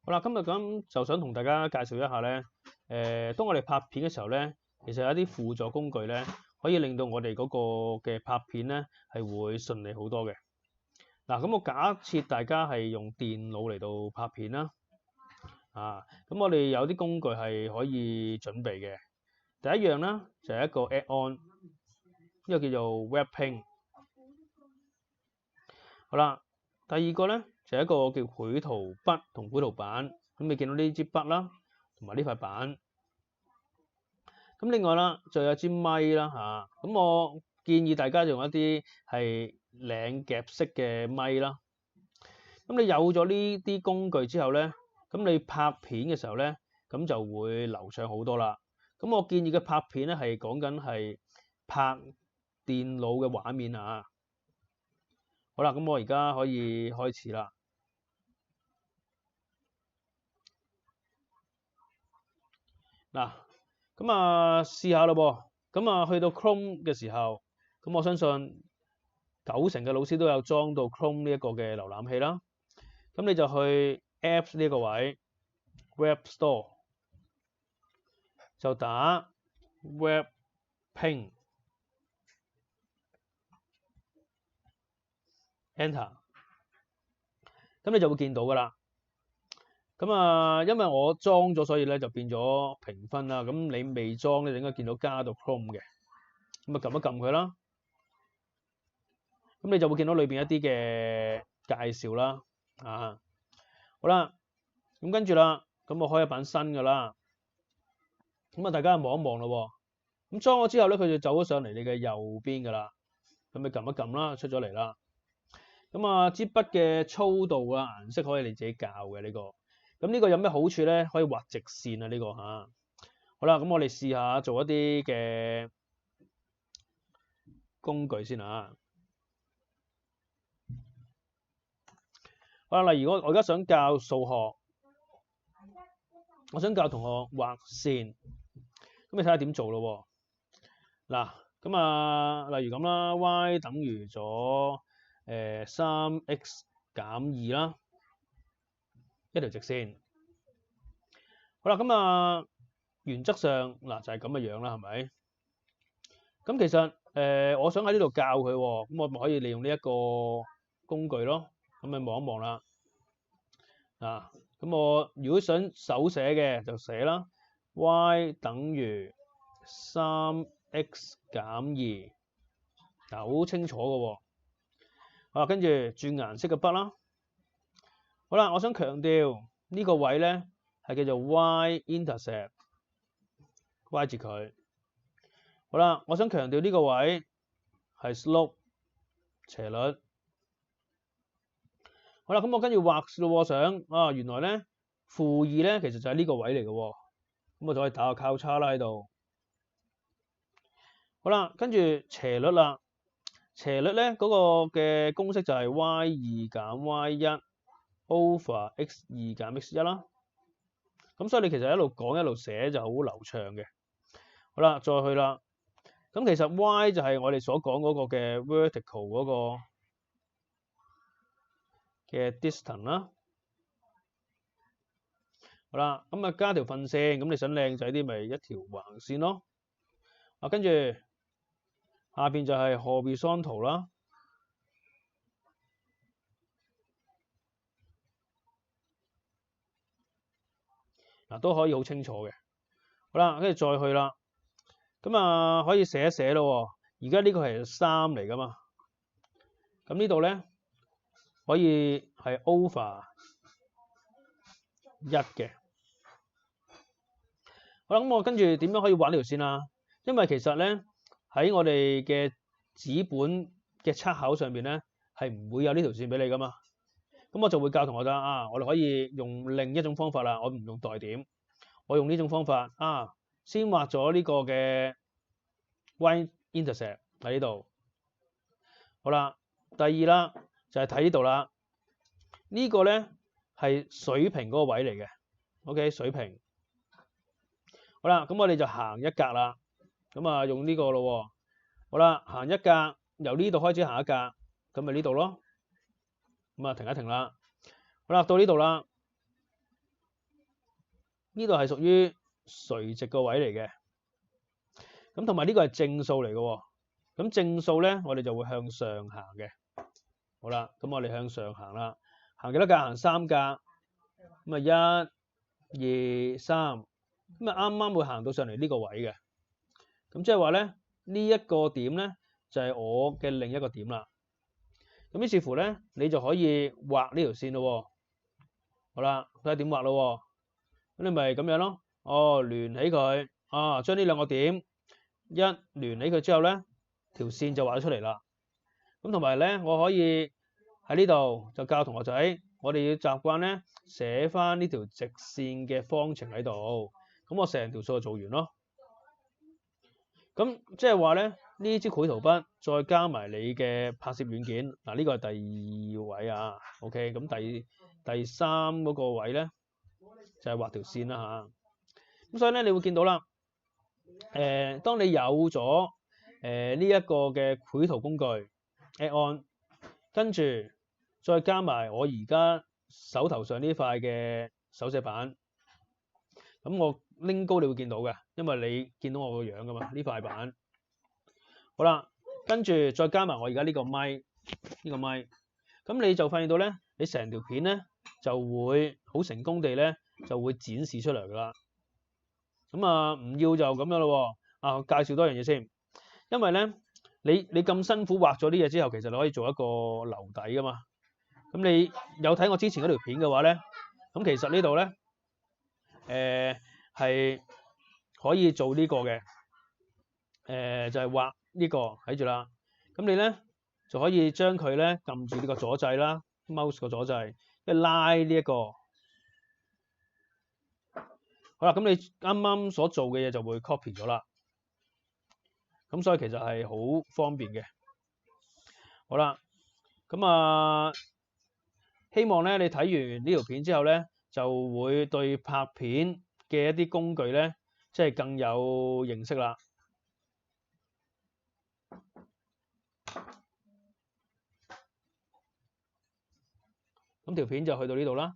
好啦，今日咁就想同大家介紹一下咧，當我哋拍片嘅時候咧，其實有一啲輔助工具咧，可以令到我哋嗰個嘅拍片咧係會順利好多嘅。嗱，咁我假設大家係用電腦嚟到拍片啦，咁我哋有啲工具係可以準備嘅。第一樣啦，就係一個 add-on，呢個叫做 WebPaint。好啦，第二個咧就係一個叫繪圖筆同繪圖板。咁你見到呢支筆啦，同埋呢塊板。咁另外啦，就有支咪啦咁我建議大家用一啲係領夾式嘅咪啦。咁你有咗呢啲工具之後咧，咁你拍片嘅時候咧，咁就會流暢好多啦。咁我建議嘅拍片咧係講緊係拍電腦嘅畫面啊。好啦，咁我而家可以開始啦。嗱，咁試下咯噃。咁去到 Chrome 嘅時候，咁我相信90%嘅老師都有裝到 Chrome 呢一個嘅瀏覽器啦。咁你就去 Apps 呢個位 ，Web Store 就打 WebPaint Enter， 咁你就會見到噶啦。咁因為我裝咗，所以咧就變咗評分啦。咁你未裝咧，就應該見到加到 Chrome 嘅。咁撳一撳佢啦。咁你就會見到裏邊一啲嘅介紹啦。好啦，咁跟住啦，咁我開一版新噶啦。咁大家望一望咯。咁裝咗之後咧，佢就走咗上嚟你嘅右邊噶啦。咁你撳一撳啦，出咗嚟啦。咁支筆嘅粗度啊、顏色可以你自己校嘅呢個。咁呢個有咩好處咧？可以畫直線啊呢個嚇。好啦，咁我哋試下做一啲嘅工具先啊。好啦，例如我而家想教數學，我想教同學畫線，咁你睇下點做咯喎。嗱，咁例如咁啦 ，y 等於咗3x 減2啦，一條直線。好啦，咁原則上嗱就係咁嘅樣啦，係咪？咁其實我想喺呢度教佢喎，咁我咪可以利用呢一個工具咯。咁你望一望啦。咁我如果想手寫嘅就寫啦 ，y 等於3x 減2，好清楚嘅喎。好，跟住轉顏色嘅筆啦。好啦，我想強調呢個位咧係叫做 y-intercept， Y 字佢。好啦，我想強調呢個位係 slope 斜率。好啦，咁我跟住畫咯，想原來咧-2咧其實就係呢個位嚟嘅喎。咁我就可以打個交叉啦喺度。好啦，跟住斜率啦。斜率咧嗰個嘅公式就係 y2 減 y1 over x2 減 x1 啦。咁所以你其實一路講一路寫就好流暢嘅。好啦，再去啦。咁其實 y 就係我哋所講嗰個嘅 vertical 嗰個嘅 distance 啦。好啦，咁加條分線，咁你想靚仔啲咪一條橫線咯。跟住下邊就係 horizontal 啦。都可以好清楚嘅。好啦，跟住再去啦。咁可以寫一寫咯。而家呢個係3嚟噶嘛。咁呢度咧可以係 over 1嘅。好啦，咁我跟住點樣可以畫呢條線啊？因為其實咧喺我哋嘅紙本嘅測考上邊咧係唔會有呢條線俾你噶嘛。咁我就會教同學啦，我哋可以用另一種方法啦，我唔用代點，我用呢種方法先畫咗呢個嘅 y-intercept 喺呢度。好啦，第二啦就係睇呢度啦，呢個咧係水平嗰個位嚟嘅。OK， 水平。好啦，咁我哋就行一格啦。咁用呢個咯。好啦，行一格，由呢度開始行一格，咁咪呢度咯。咁停一停啦。好啦，到呢度啦。呢度係屬於垂直個位嚟嘅。咁同埋呢個係正數嚟嘅喎。咁正數咧，我哋就會向上行嘅。好啦，咁我哋向上行啦，行幾多格？行3格。咁啊1、2、3，咁啊啱啱會行到上嚟呢個位嘅。咁即係話咧，呢一個點咧就係我嘅另一個點啦。咁於是乎咧，你就可以畫呢條線咯。好啦，睇下點畫咯。咁你咪咁樣咯。哦，聯起佢。啊，將呢兩個點一聯起佢之後咧，條線就畫咗出嚟啦。咁同埋咧，我可以喺呢度就教同學仔，我哋要習慣咧寫翻呢條直線嘅方程喺度。咁我成條數就做完咯。咁即係話咧，呢支繪圖筆再加埋你嘅拍攝軟件，嗱呢個係第2位啊。OK，咁第3嗰個位咧就係畫條線啦嚇。咁所以咧，你會見到啦。當你有咗呢一個嘅繪圖工具 add-on，跟住再加埋我而家手頭上呢塊嘅手寫板，咁我拎高你會見到嘅，因為你見到我個樣噶嘛，呢塊板。好啦，跟住再加埋我而家呢個咪，咁你就發現到咧，你成條片咧就會好成功地咧就會展示出嚟噶啦。咁啊，唔要就咁樣咯。啊，我介紹多樣嘢先，因為咧你咁辛苦畫咗啲嘢之後，其實你可以做一個留底噶嘛。咁你有睇我之前嗰條片嘅話咧，咁其實呢度咧係可以做呢個嘅，就係畫呢個睇住啦。咁你咧就可以將佢咧撳住呢個左掣啦 ，mouse 個左掣，一拉呢一個。好啦，咁你啱啱所做嘅嘢就會 copy 咗啦。咁所以其實係好方便嘅。好啦，咁啊，希望咧你睇完呢條片之後咧，就會對拍片嘅一啲工具咧，即係更有認識啦。咁條片就去到呢度啦。